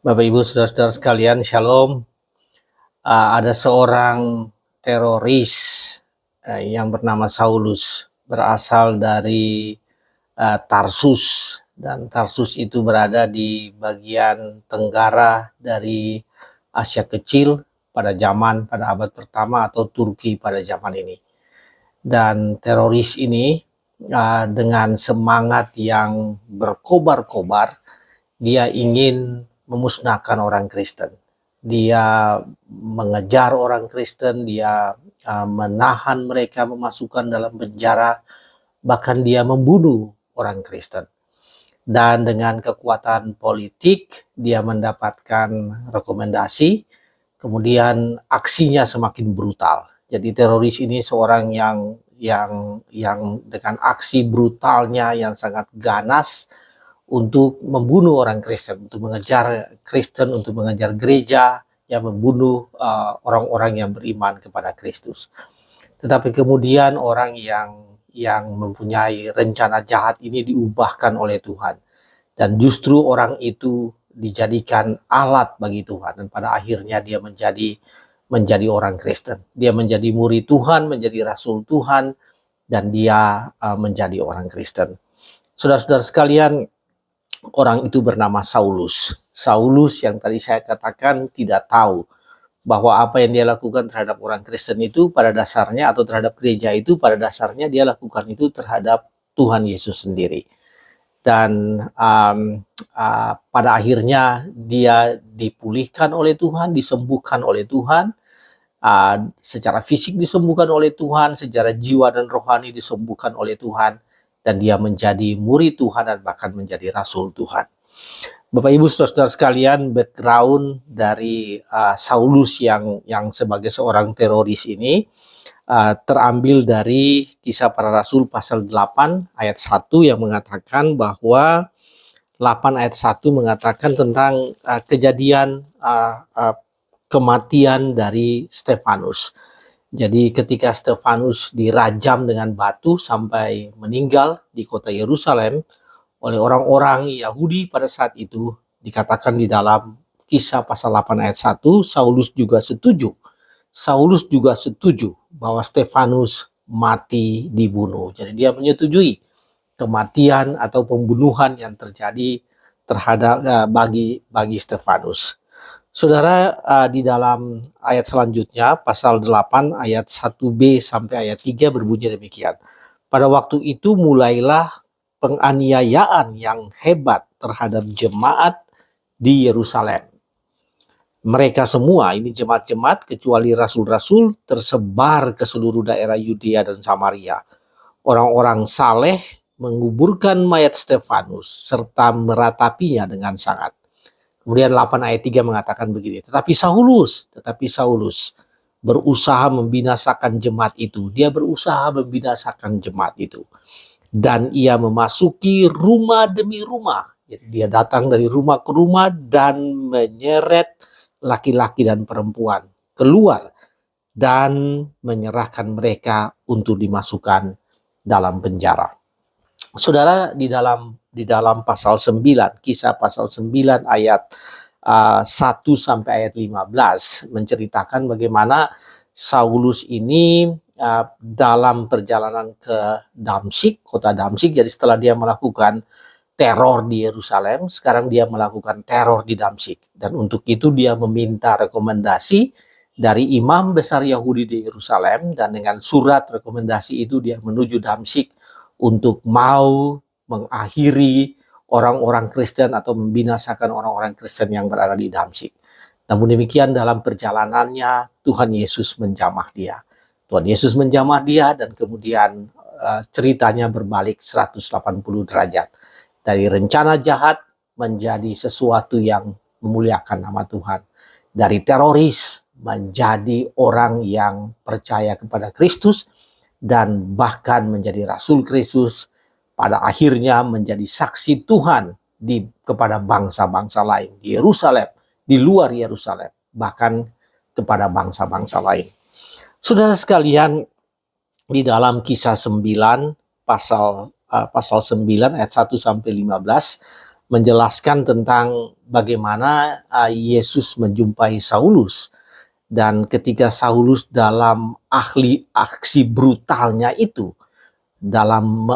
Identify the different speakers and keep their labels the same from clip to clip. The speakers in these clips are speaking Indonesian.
Speaker 1: Bapak Ibu saudara-saudara sekalian, Shalom. Ada seorang teroris yang bernama Saulus, berasal dari Tarsus, dan Tarsus itu berada di bagian tenggara dari Asia Kecil pada abad pertama, atau Turki pada zaman ini. Dan teroris ini dengan semangat yang berkobar-kobar, dia ingin memusnahkan orang Kristen. Dia mengejar orang Kristen, dia menahan mereka, memasukkan dalam penjara, bahkan dia membunuh orang Kristen. Dan dengan kekuatan politik, dia mendapatkan rekomendasi, kemudian aksinya semakin brutal. Jadi teroris ini seorang yang dengan aksi brutalnya yang sangat ganas untuk membunuh orang Kristen, untuk mengejar Kristen, untuk mengejar gereja, yang membunuh orang-orang yang beriman kepada Kristus. Tetapi kemudian orang yang mempunyai rencana jahat ini diubahkan oleh Tuhan, dan justru orang itu dijadikan alat bagi Tuhan, dan pada akhirnya dia menjadi orang Kristen. Dia menjadi murid Tuhan, menjadi rasul Tuhan, dan dia menjadi orang Kristen. Saudara-saudara sekalian, orang itu bernama Saulus. Saulus yang tadi saya katakan tidak tahu bahwa apa yang dia lakukan terhadap orang Kristen itu pada dasarnya, atau terhadap gereja itu pada dasarnya, dia lakukan itu terhadap Tuhan Yesus sendiri. Dan pada akhirnya dia dipulihkan oleh Tuhan, disembuhkan oleh Tuhan, secara fisik disembuhkan oleh Tuhan, secara jiwa dan rohani disembuhkan oleh Tuhan, dan dia menjadi murid Tuhan dan bahkan menjadi rasul Tuhan. Bapak Ibu saudara-saudara sekalian, background dari Saulus yang sebagai seorang teroris ini terambil dari Kisah Para Rasul pasal 8 ayat 1 yang mengatakan bahwa 8 ayat 1 mengatakan tentang kejadian kematian dari Stefanus. Jadi ketika Stefanus dirajam dengan batu sampai meninggal di kota Yerusalem oleh orang-orang Yahudi pada saat itu, dikatakan di dalam Kisah pasal 8 ayat 1, Saulus juga setuju bahwa Stefanus mati dibunuh. Jadi dia menyetujui kematian atau pembunuhan yang terjadi terhadap bagi Stefanus. Saudara, di dalam ayat selanjutnya, pasal 8 ayat 1b sampai ayat 3 berbunyi demikian. Pada waktu itu mulailah penganiayaan yang hebat terhadap jemaat di Yerusalem. Mereka semua, ini jemaat-jemaat kecuali rasul-rasul, tersebar ke seluruh daerah Yudea dan Samaria. Orang-orang saleh menguburkan mayat Stefanus serta meratapinya dengan sangat. Kemudian 8 ayat 3 mengatakan begini, tetapi Saulus berusaha membinasakan jemaat itu. Dia berusaha membinasakan jemaat itu. Dan ia memasuki rumah demi rumah. Jadi dia datang dari rumah ke rumah dan menyeret laki-laki dan perempuan keluar dan menyerahkan mereka untuk dimasukkan dalam penjara. Saudara, di dalam pasal 9, Kisah pasal 9 ayat 1 sampai ayat 15 menceritakan bagaimana Saulus ini dalam perjalanan ke Damsyik, kota Damsyik. Jadi setelah dia melakukan teror di Yerusalem, sekarang dia melakukan teror di Damsyik. Dan untuk itu dia meminta rekomendasi dari imam besar Yahudi di Yerusalem, dan dengan surat rekomendasi itu dia menuju Damsyik untuk mau mengakhiri orang-orang Kristen atau membinasakan orang-orang Kristen yang berada di Damsyik. Namun demikian, dalam perjalanannya Tuhan Yesus menjamah dia. Dan kemudian ceritanya berbalik 180 derajat. Dari rencana jahat menjadi sesuatu yang memuliakan nama Tuhan. Dari teroris menjadi orang yang percaya kepada Kristus, dan bahkan menjadi rasul Kristus, pada akhirnya menjadi saksi Tuhan kepada bangsa-bangsa lain di Yerusalem, di luar Yerusalem, bahkan kepada bangsa-bangsa lain. Saudara sekalian, di dalam Kisah 9 pasal 9 ayat 1 sampai 15 menjelaskan tentang bagaimana Yesus menjumpai Saulus. Dan ketika Saulus dalam aksi brutalnya itu, dalam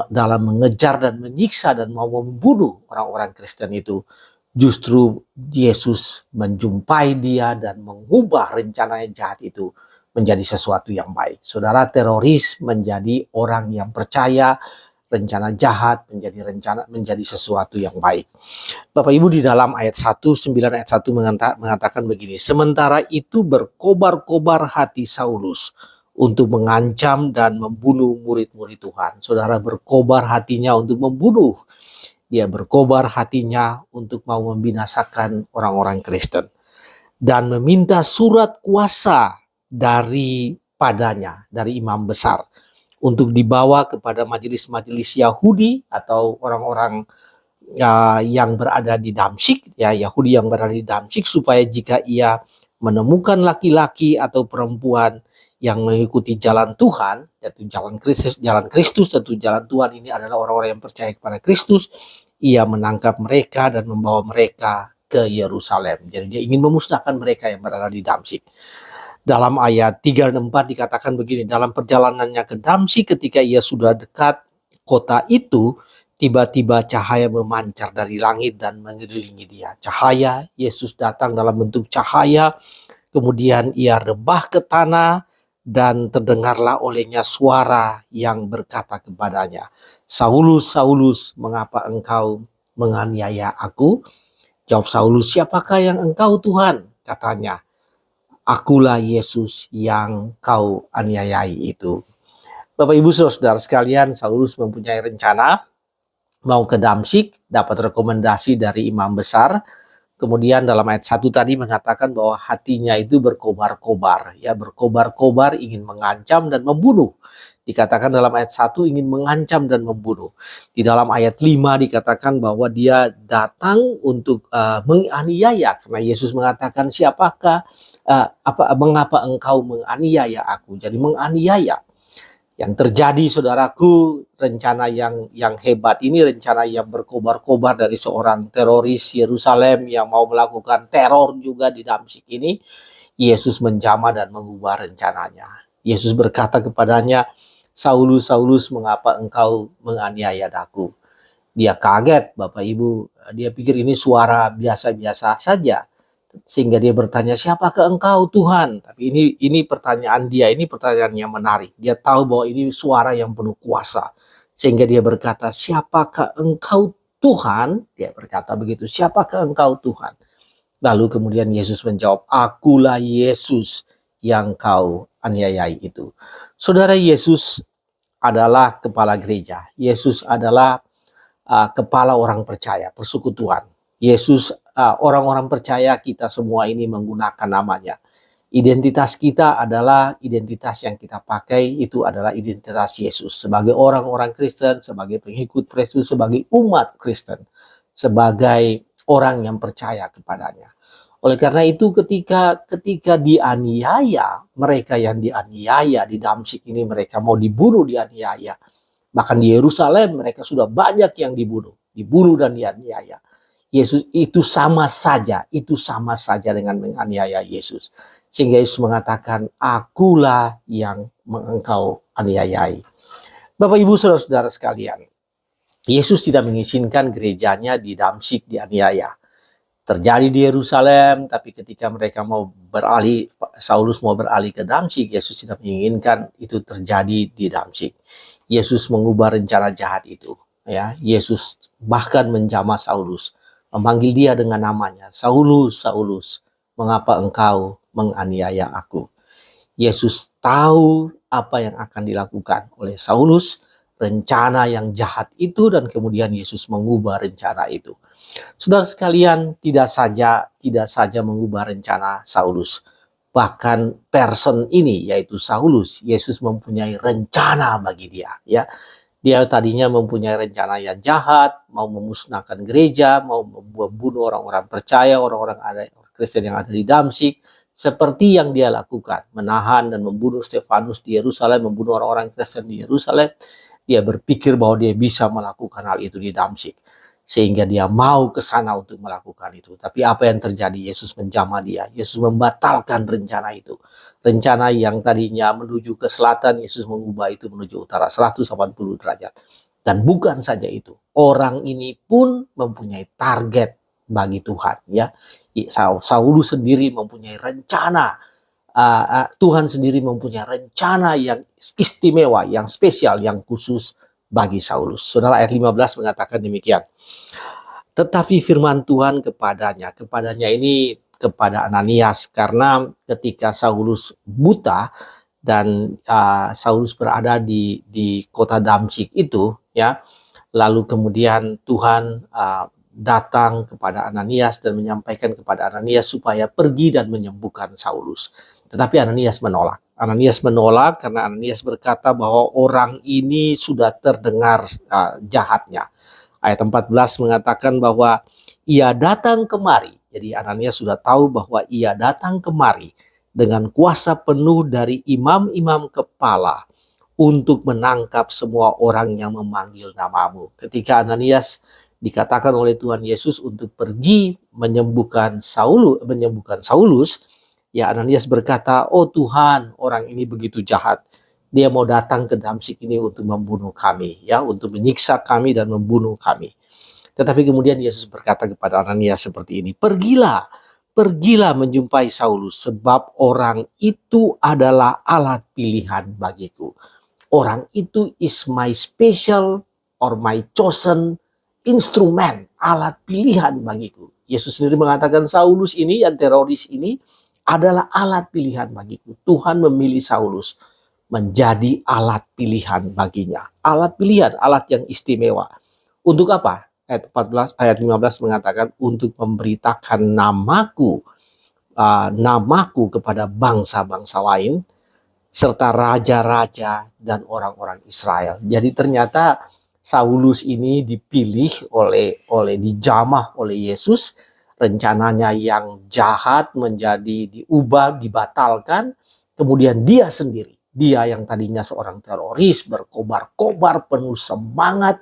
Speaker 1: mengejar dan menyiksa dan mau membunuh orang-orang Kristen itu, justru Yesus menjumpai dia dan mengubah rencana yang jahat itu menjadi sesuatu yang baik. Saudara, teroris menjadi orang yang percaya, rencana jahat menjadi sesuatu yang baik. Bapak Ibu, di dalam ayat 9 ayat 1 mengatakan begini, sementara itu berkobar-kobar hati Saulus untuk mengancam dan membunuh murid-murid Tuhan. Saudara, berkobar hatinya untuk membunuh. Dia berkobar hatinya untuk mau membinasakan orang-orang Kristen. Dan meminta surat kuasa daripadanya, dari imam besar, untuk dibawa kepada majelis-majelis Yahudi atau orang-orang yang berada di Damsyik, ya Yahudi yang berada di Damsyik, supaya jika ia menemukan laki-laki atau perempuan yang mengikuti jalan Tuhan, yaitu jalan Kristus, tentu jalan Tuhan ini adalah orang-orang yang percaya kepada Kristus, ia menangkap mereka dan membawa mereka ke Yerusalem. Jadi dia ingin memusnahkan mereka yang berada di Damsyik. Dalam ayat 3 dan 4 dikatakan begini, dalam perjalanannya ke Damsyik ketika ia sudah dekat kota itu, tiba-tiba cahaya memancar dari langit dan mengelilingi dia. Cahaya, Yesus datang dalam bentuk cahaya, kemudian ia rebah ke tanah dan terdengarlah olehnya suara yang berkata kepadanya, Saulus, Saulus, mengapa engkau menganiaya aku? Jawab Saulus, siapakah yang engkau Tuhan? Katanya, akulah Yesus yang kau aniayai itu. Bapak Ibu saudara sekalian, Saulus mempunyai rencana mau ke Damsyik, dapat rekomendasi dari imam besar. Kemudian dalam ayat 1 tadi mengatakan bahwa hatinya itu berkobar-kobar, ya, berkobar-kobar ingin mengancam dan membunuh. Dikatakan dalam ayat 1 ingin mengancam dan membunuh. Di dalam ayat 5 dikatakan bahwa dia datang untuk menganiaya, karena Yesus mengatakan, siapakah mengapa engkau menganiaya aku? Jadi menganiaya. Yang terjadi, saudaraku, rencana yang hebat ini, rencana yang berkobar-kobar dari seorang teroris Yerusalem yang mau melakukan teror juga di Damsyik ini, Yesus menjamah dan mengubah rencananya. Yesus berkata kepadanya, Saulus, Saulus, mengapa engkau menganiaya aku? Dia kaget, Bapak Ibu. Dia pikir ini suara biasa-biasa saja. Sehingga dia bertanya, siapakah engkau Tuhan? Tapi ini pertanyaan dia, ini pertanyaan yang menarik. Dia tahu bahwa ini suara yang penuh kuasa. Sehingga dia berkata, siapakah engkau Tuhan? Dia berkata begitu, siapakah engkau Tuhan? Lalu kemudian Yesus menjawab, akulah Yesus yang kau aniayai itu. Saudara, Yesus adalah kepala gereja. Yesus adalah kepala orang percaya, persekutuan. Yesus, orang-orang percaya kita semua ini menggunakan namanya. Identitas kita adalah identitas yang kita pakai, itu adalah identitas Yesus. Sebagai orang-orang Kristen, sebagai pengikut Kristus, sebagai umat Kristen, sebagai orang yang percaya kepadanya. Oleh karena itu ketika dianiaya, mereka yang dianiaya di Damsyik ini, mereka mau dibunuh, dianiaya. Bahkan di Yerusalem mereka sudah banyak yang dibunuh dan dianiaya. Yesus itu sama saja dengan menganiaya Yesus. Sehingga Yesus mengatakan, akulah yang engkau aniayai. Bapak Ibu saudara-saudara sekalian, Yesus tidak mengizinkan gerejanya di Damsyik dianiaya. Terjadi di Yerusalem, tapi ketika mereka mau beralih, Saulus mau beralih ke Damsyik, Yesus tidak menginginkan itu terjadi di Damsyik. Yesus mengubah rencana jahat itu. Ya, Yesus bahkan menjamah Saulus, memanggil dia dengan namanya, Saulus, Saulus, mengapa engkau menganiaya aku? Yesus tahu apa yang akan dilakukan oleh Saulus, rencana yang jahat itu, dan kemudian Yesus mengubah rencana itu. Saudara sekalian, tidak saja mengubah rencana Saulus, bahkan person ini yaitu Saulus, Yesus mempunyai rencana bagi dia, ya. Dia tadinya mempunyai rencana yang jahat, mau memusnahkan gereja, mau membunuh orang-orang percaya, orang-orang Kristen yang ada di Damsyik, seperti yang dia lakukan, menahan dan membunuh Stefanus di Yerusalem, membunuh orang-orang Kristen di Yerusalem. Dia berpikir bahwa dia bisa melakukan hal itu di Damsyik. sehingga dia mau ke sana untuk melakukan itu. Tapi apa yang terjadi? Yesus menjamah dia. Yesus membatalkan rencana itu. Rencana yang tadinya menuju ke selatan, Yesus mengubah itu menuju utara 180 derajat. Dan bukan saja itu, orang ini pun mempunyai target bagi Tuhan, ya. Saulus sendiri mempunyai rencana. Tuhan sendiri mempunyai rencana yang istimewa, yang spesial, yang khusus bagi Saulus. Saudara, ayat 15 mengatakan demikian. Tetapi firman Tuhan kepadanya ini kepada Ananias, karena ketika Saulus buta dan Saulus berada di kota Damsyik itu, ya, lalu kemudian Tuhan datang kepada Ananias dan menyampaikan kepada Ananias supaya pergi dan menyembuhkan Saulus. Tetapi Ananias menolak. Ananias menolak karena Ananias berkata bahwa orang ini sudah terdengar jahatnya. Ayat 14 mengatakan bahwa ia datang kemari. Jadi Ananias sudah tahu bahwa ia datang kemari dengan kuasa penuh dari imam-imam kepala untuk menangkap semua orang yang memanggil namamu. Ketika Ananias dikatakan oleh Tuhan Yesus untuk pergi menyembuhkan Saulus, ya, Ananias berkata, "Oh Tuhan, orang ini begitu jahat. Dia mau datang ke Damsyik ini untuk membunuh kami, ya, untuk menyiksa kami dan membunuh kami." Tetapi kemudian Yesus berkata kepada Ananias seperti ini, Pergilah menjumpai Saulus, sebab orang itu adalah alat pilihan bagiku." Orang itu is my special or my chosen instrument, alat pilihan bagiku. Yesus sendiri mengatakan Saulus ini, yang teroris ini, adalah alat pilihan bagiku. Tuhan memilih Saulus menjadi alat pilihan baginya. Alat pilihan, alat yang istimewa. Untuk apa? Ayat 15 mengatakan untuk memberitakan namaku kepada bangsa-bangsa lain, serta raja-raja dan orang-orang Israel. Jadi ternyata Saulus ini dipilih dijamah oleh Yesus. Rencananya yang jahat menjadi diubah, dibatalkan. Kemudian dia sendiri, dia yang tadinya seorang teroris, berkobar-kobar penuh semangat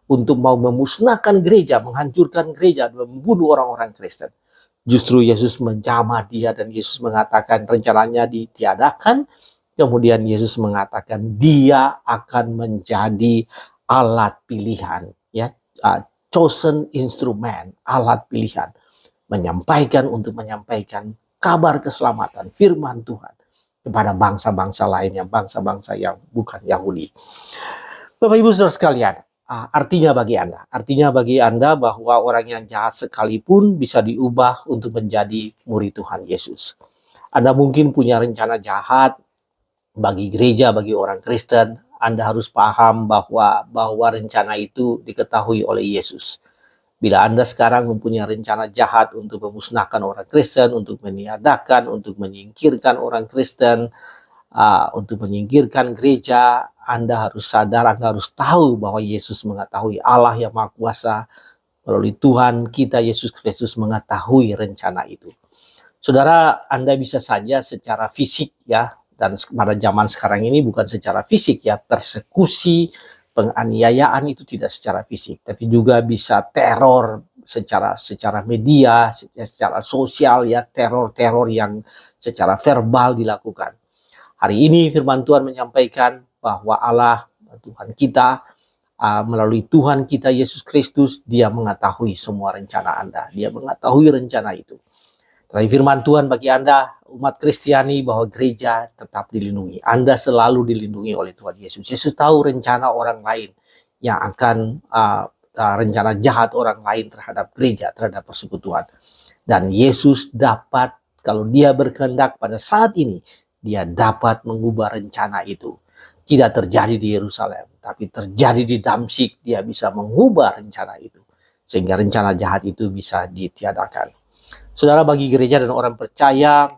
Speaker 1: untuk mau memusnahkan gereja, menghancurkan gereja, membunuh orang-orang Kristen. Justru Yesus menjamah dia dan Yesus mengatakan rencananya ditiadakan. Kemudian Yesus mengatakan dia akan menjadi alat pilihan, ya, chosen instrument, alat pilihan, untuk menyampaikan kabar keselamatan, firman Tuhan kepada bangsa-bangsa lainnya, bangsa-bangsa yang bukan Yahudi. Bapak Ibu Saudara sekalian, artinya bagi Anda bahwa orang yang jahat sekalipun bisa diubah untuk menjadi murid Tuhan Yesus. Anda mungkin punya rencana jahat bagi gereja, bagi orang Kristen. Anda harus paham bahwa rencana itu diketahui oleh Yesus. Bila Anda sekarang mempunyai rencana jahat untuk memusnahkan orang Kristen, untuk meniadakan, untuk menyingkirkan orang Kristen, untuk menyingkirkan gereja, Anda harus sadar, Anda harus tahu bahwa Yesus mengetahui, Allah yang Maha Kuasa melalui Tuhan kita Yesus Kristus mengetahui rencana itu. Saudara, Anda bisa saja secara fisik, ya, dan pada zaman sekarang ini bukan secara fisik, ya, persekusi, penganiayaan itu tidak secara fisik, tapi juga bisa teror secara media, secara sosial, ya, teror yang secara verbal dilakukan. Hari ini firman Tuhan menyampaikan bahwa Allah, Tuhan kita, melalui Tuhan kita Yesus Kristus, dia mengetahui semua rencana Anda, dia mengetahui rencana itu. Tapi firman Tuhan bagi Anda, umat Kristiani, bahwa gereja tetap dilindungi. Anda selalu dilindungi oleh Tuhan Yesus. Yesus tahu rencana orang lain yang akan, rencana jahat orang lain terhadap gereja, terhadap persekutuan. Dan Yesus dapat, kalau dia berkehendak pada saat ini, dia dapat mengubah rencana itu. Tidak terjadi di Yerusalem, tapi terjadi di Damsyik. Dia bisa mengubah rencana itu, sehingga rencana jahat itu bisa ditiadakan. Saudara, bagi gereja dan orang percaya,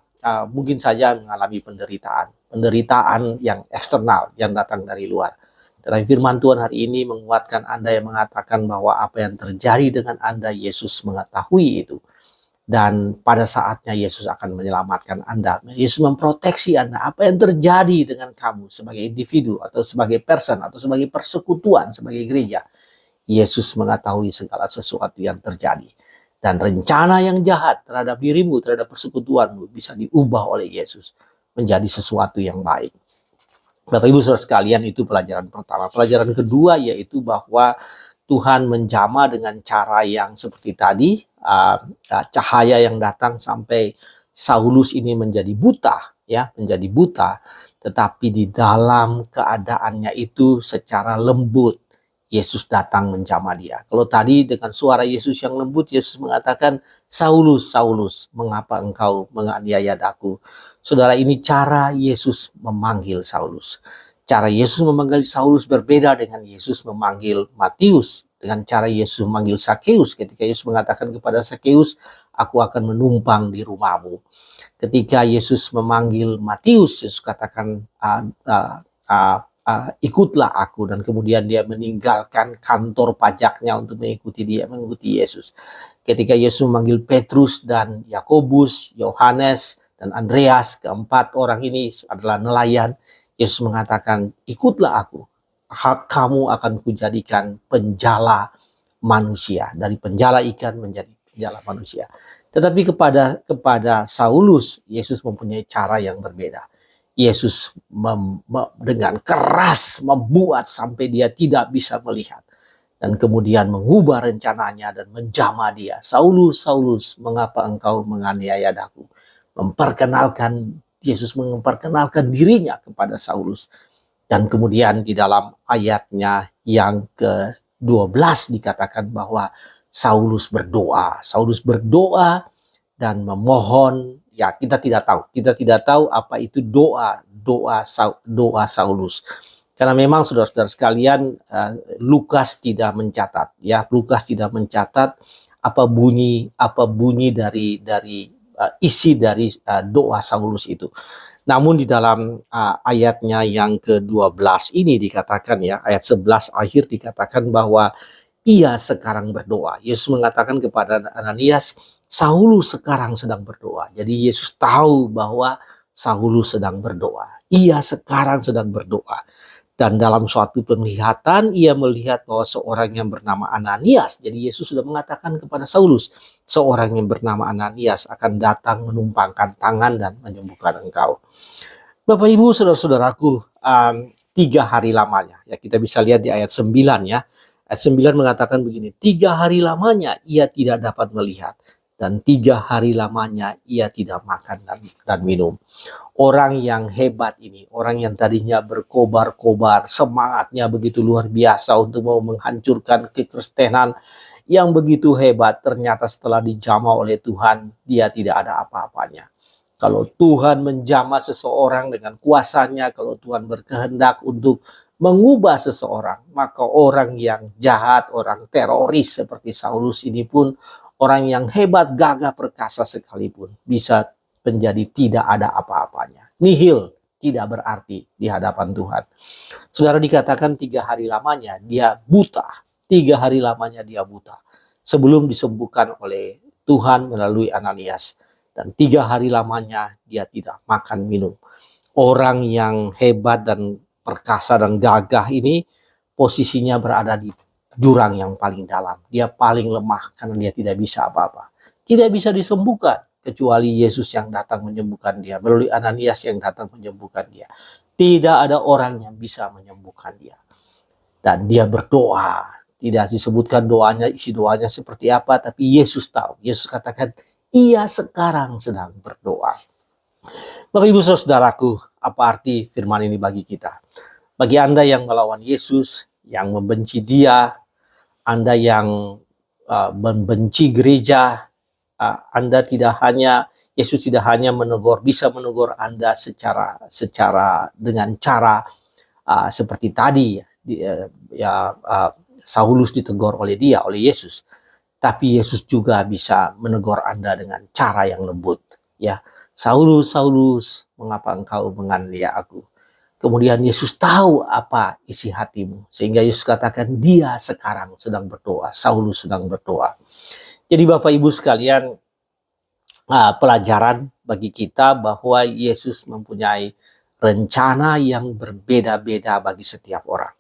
Speaker 1: mungkin saja mengalami penderitaan yang eksternal, yang datang dari luar. Tetapi firman Tuhan hari ini menguatkan Anda yang mengatakan bahwa apa yang terjadi dengan Anda, Yesus mengetahui itu. Dan pada saatnya Yesus akan menyelamatkan Anda. Yesus memproteksi Anda. Apa yang terjadi dengan kamu sebagai individu, atau sebagai person, atau sebagai persekutuan, sebagai gereja, Yesus mengetahui segala sesuatu yang terjadi. Dan rencana yang jahat terhadap dirimu, terhadap persekutuanmu bisa diubah oleh Yesus menjadi sesuatu yang baik. Bapak Ibu Saudara sekalian, itu pelajaran pertama. Pelajaran kedua yaitu bahwa Tuhan menjama dengan cara yang seperti tadi, cahaya yang datang sampai Saulus ini menjadi buta, ya, menjadi buta, tetapi di dalam keadaannya itu secara lembut Yesus datang menjamah dia. Kalau tadi dengan suara Yesus yang lembut, Yesus mengatakan, Saulus, Saulus, mengapa engkau menganiaya aku? Saudara, ini cara Yesus memanggil Saulus. Cara Yesus memanggil Saulus berbeda dengan Yesus memanggil Matius. Dengan cara Yesus memanggil Sakeus, ketika Yesus mengatakan kepada Sakeus, aku akan menumpang di rumahmu. Ketika Yesus memanggil Matius, Yesus katakan, ikutlah aku, dan kemudian dia meninggalkan kantor pajaknya untuk mengikuti Yesus. Ketika Yesus memanggil Petrus dan Yakobus, Yohanes dan Andreas, keempat orang ini adalah nelayan, Yesus mengatakan, ikutlah aku, kamu akan kujadikan penjala manusia, dari penjala ikan menjadi penjala manusia. Tetapi kepada Saulus, Yesus mempunyai cara yang berbeda. Yesus dengan keras membuat sampai dia tidak bisa melihat, dan kemudian mengubah rencananya dan menjamah dia. Saulus, Saulus, mengapa engkau menganiaya aku? Yesus memperkenalkan dirinya kepada Saulus. Dan kemudian di dalam ayatnya yang ke-12 dikatakan bahwa Saulus berdoa dan memohon. Ya, kita tidak tahu apa itu doa Saulus, karena memang saudara-saudara sekalian, Lukas tidak mencatat apa bunyi dari isi dari doa Saulus itu. Namun di dalam ayatnya yang ke-12 ini dikatakan, ya, ayat 11 akhir dikatakan bahwa ia sekarang berdoa. Yesus mengatakan kepada Ananias, Saulus sekarang sedang berdoa. Jadi Yesus tahu bahwa Saulus sedang berdoa. Ia sekarang sedang berdoa. Dan dalam suatu penglihatan ia melihat bahwa seorang yang bernama Ananias. Jadi Yesus sudah mengatakan kepada Saulus, seorang yang bernama Ananias akan datang menumpangkan tangan dan menyembuhkan engkau. Bapak Ibu saudara-saudaraku, 3 hari lamanya. Ya, kita bisa lihat di ayat 9, ya. Ayat 9 mengatakan begini, 3 hari lamanya ia tidak dapat melihat, dan 3 hari lamanya ia tidak makan dan minum. Orang yang hebat ini, orang yang tadinya berkobar-kobar, semangatnya begitu luar biasa untuk mau menghancurkan kekristenan yang begitu hebat, ternyata setelah dijamah oleh Tuhan, dia tidak ada apa-apanya. Kalau Tuhan menjamah seseorang dengan kuasanya, kalau Tuhan berkehendak untuk mengubah seseorang, maka orang yang jahat, orang teroris seperti Saulus ini pun, orang yang hebat, gagah, perkasa sekalipun, bisa menjadi tidak ada apa-apanya. Nihil, tidak berarti di hadapan Tuhan. Saudara, dikatakan 3 hari lamanya dia buta. 3 hari lamanya dia buta. Sebelum disembuhkan oleh Tuhan melalui Ananias. Dan 3 hari lamanya dia tidak makan minum. Orang yang hebat dan perkasa dan gagah ini posisinya berada di jurang yang paling dalam. Dia paling lemah karena dia tidak bisa apa-apa. Tidak bisa disembuhkan kecuali Yesus yang datang menyembuhkan dia, melalui Ananias yang datang menyembuhkan dia. Tidak ada orang yang bisa menyembuhkan dia. Dan dia berdoa. Tidak disebutkan doanya, isi doanya seperti apa, tapi Yesus tahu. Yesus katakan, ia sekarang sedang berdoa. Bapak Ibu saudaraku, apa arti firman ini bagi kita? Bagi Anda yang melawan Yesus, yang membenci dia, Anda yang membenci gereja, Anda Yesus tidak hanya bisa menegur Anda secara dengan cara seperti tadi, Saulus ditegur oleh Yesus. Tapi Yesus juga bisa menegur Anda dengan cara yang lembut. Ya, Saulus, Saulus, mengapa engkau menganiaya aku? Kemudian Yesus tahu apa isi hatimu. Sehingga Yesus katakan dia sekarang sedang berdoa. Saulus sedang berdoa. Jadi Bapak Ibu sekalian, pelajaran bagi kita bahwa Yesus mempunyai rencana yang berbeda-beda bagi setiap orang.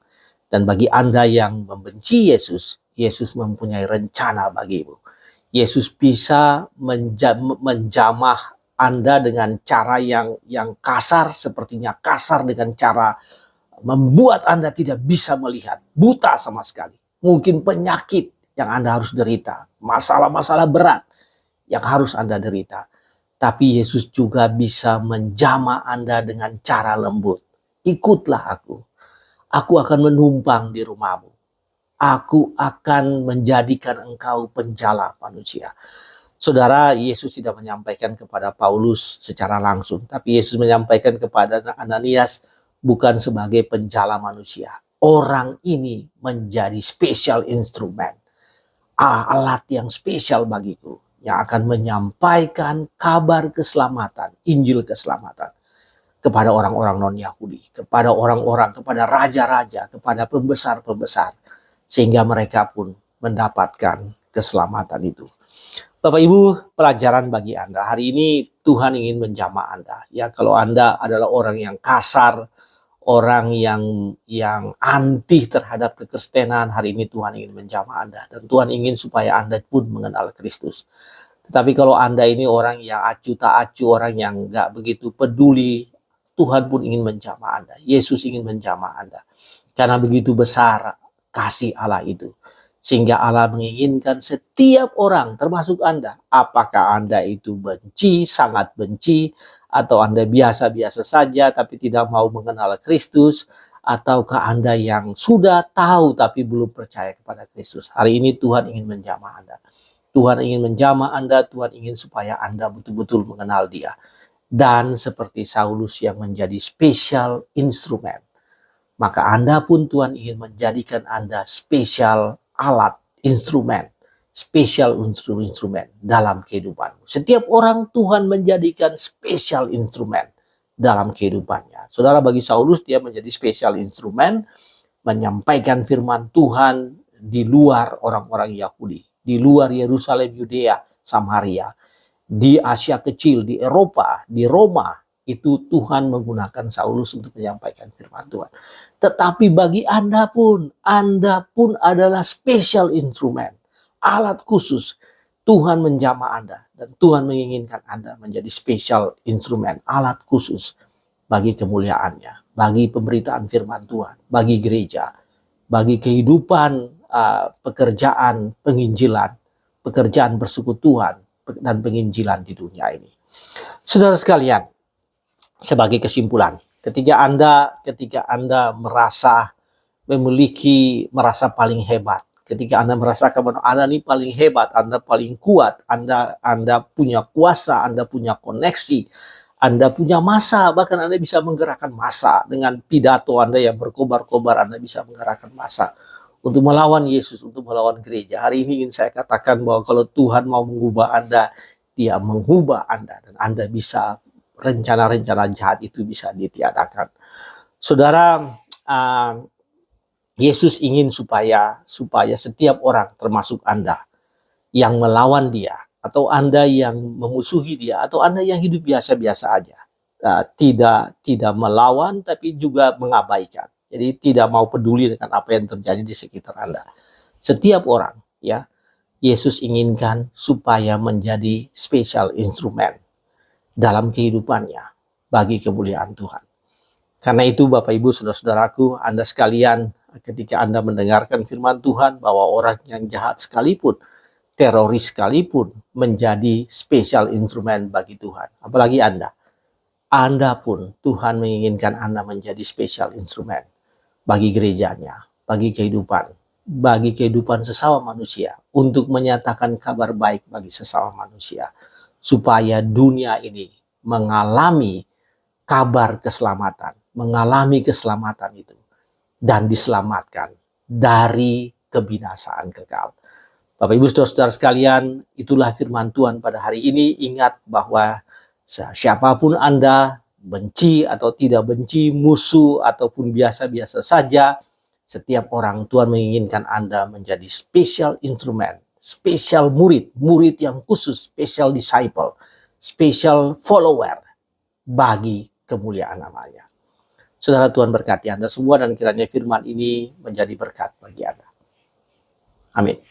Speaker 1: Dan bagi Anda yang membenci Yesus, Yesus mempunyai rencana bagimu. Yesus bisa menjamah Anda dengan cara yang kasar, sepertinya kasar dengan cara membuat Anda tidak bisa melihat, buta sama sekali. Mungkin penyakit yang Anda harus derita, masalah-masalah berat yang harus Anda derita. Tapi Yesus juga bisa menjamah Anda dengan cara lembut. Ikutlah aku. Aku akan menumpang di rumahmu. Aku akan menjadikan engkau penjala manusia. Saudara, Yesus tidak menyampaikan kepada Paulus secara langsung, tapi Yesus menyampaikan kepada Ananias bukan sebagai penjala manusia. Orang ini menjadi special instrument, alat yang spesial bagiku, yang akan menyampaikan kabar keselamatan, Injil keselamatan kepada orang-orang non-Yahudi, kepada orang-orang, kepada raja-raja, kepada pembesar-pembesar, sehingga mereka pun mendapatkan keselamatan itu. Bapak Ibu, pelajaran bagi Anda. Hari ini Tuhan ingin menjamah Anda. Ya, kalau Anda adalah orang yang kasar, orang yang anti terhadap kekristenan, hari ini Tuhan ingin menjamah Anda. Dan Tuhan ingin supaya Anda pun mengenal Kristus. Tetapi kalau Anda ini orang yang acuh tak acuh, orang yang nggak begitu peduli, Tuhan pun ingin menjamah Anda. Yesus ingin menjamah Anda. Karena begitu besar kasih Allah itu. Sehingga Allah menginginkan setiap orang, termasuk Anda. Apakah Anda itu benci, sangat benci, atau Anda biasa-biasa saja tapi tidak mau mengenal Kristus, ataukah Anda yang sudah tahu tapi belum percaya kepada Kristus. Hari ini Tuhan ingin menjamah Anda. Tuhan ingin menjamah Anda, Tuhan ingin supaya Anda betul-betul mengenal Dia. Dan seperti Saulus yang menjadi spesial instrumen, maka Anda pun Tuhan ingin menjadikan Anda spesial alat, instrumen, spesial instrumen dalam kehidupanmu. Setiap orang Tuhan menjadikan spesial instrumen dalam kehidupannya. Saudara, bagi Saulus dia menjadi spesial instrumen menyampaikan firman Tuhan di luar orang-orang Yahudi, di luar Yerusalem, Yudea, Samaria, di Asia Kecil, di Eropa, di Roma. Itu Tuhan menggunakan Saulus untuk menyampaikan firman Tuhan. Tetapi bagi Anda pun adalah special instrumen, alat khusus. Tuhan menjamah Anda dan Tuhan menginginkan Anda menjadi special instrumen, alat khusus bagi kemuliaannya, bagi pemberitaan firman Tuhan, bagi gereja, bagi kehidupan pekerjaan penginjilan, pekerjaan persekutuan dan penginjilan di dunia ini. Saudara sekalian, sebagai kesimpulan, ketika Anda merasa paling hebat, ketika Anda merasakan bahwa Anda ini paling hebat, Anda paling kuat, Anda punya kuasa, Anda punya koneksi, Anda punya massa, bahkan Anda bisa menggerakkan massa dengan pidato Anda yang berkobar-kobar, Anda bisa menggerakkan massa untuk melawan Yesus, untuk melawan gereja. Hari ini ingin saya katakan bahwa kalau Tuhan mau mengubah Anda, Dia mengubah Anda dan Anda bisa, rencana-rencana jahat itu bisa ditiadakan. Saudara, Yesus ingin supaya setiap orang, termasuk Anda yang melawan Dia, atau Anda yang memusuhi Dia, atau Anda yang hidup biasa-biasa aja, tidak melawan tapi juga mengabaikan. Jadi tidak mau peduli dengan apa yang terjadi di sekitar Anda. Setiap orang, ya, Yesus inginkan supaya menjadi spesial instrumen dalam kehidupannya bagi kemuliaan Tuhan. Karena itu Bapak Ibu saudara-saudaraku, Anda sekalian, ketika Anda mendengarkan firman Tuhan bahwa orang yang jahat sekalipun, teroris sekalipun menjadi spesial instrumen bagi Tuhan. Apalagi Anda pun Tuhan menginginkan Anda menjadi spesial instrumen bagi gerejanya, bagi kehidupan sesama manusia, untuk menyatakan kabar baik bagi sesama manusia, supaya dunia ini mengalami kabar keselamatan, mengalami keselamatan itu, dan diselamatkan dari kebinasaan kekal. Bapak Ibu saudara-saudara sekalian, itulah firman Tuhan pada hari ini. Ingat bahwa siapapun Anda, benci atau tidak benci, musuh ataupun biasa-biasa saja, setiap orang Tuhan menginginkan Anda menjadi special instrumen, special murid yang khusus, special disciple, special follower bagi kemuliaan namanya. Saudara, Tuhan berkati Anda semua dan kiranya firman ini menjadi berkat bagi Anda. Amin.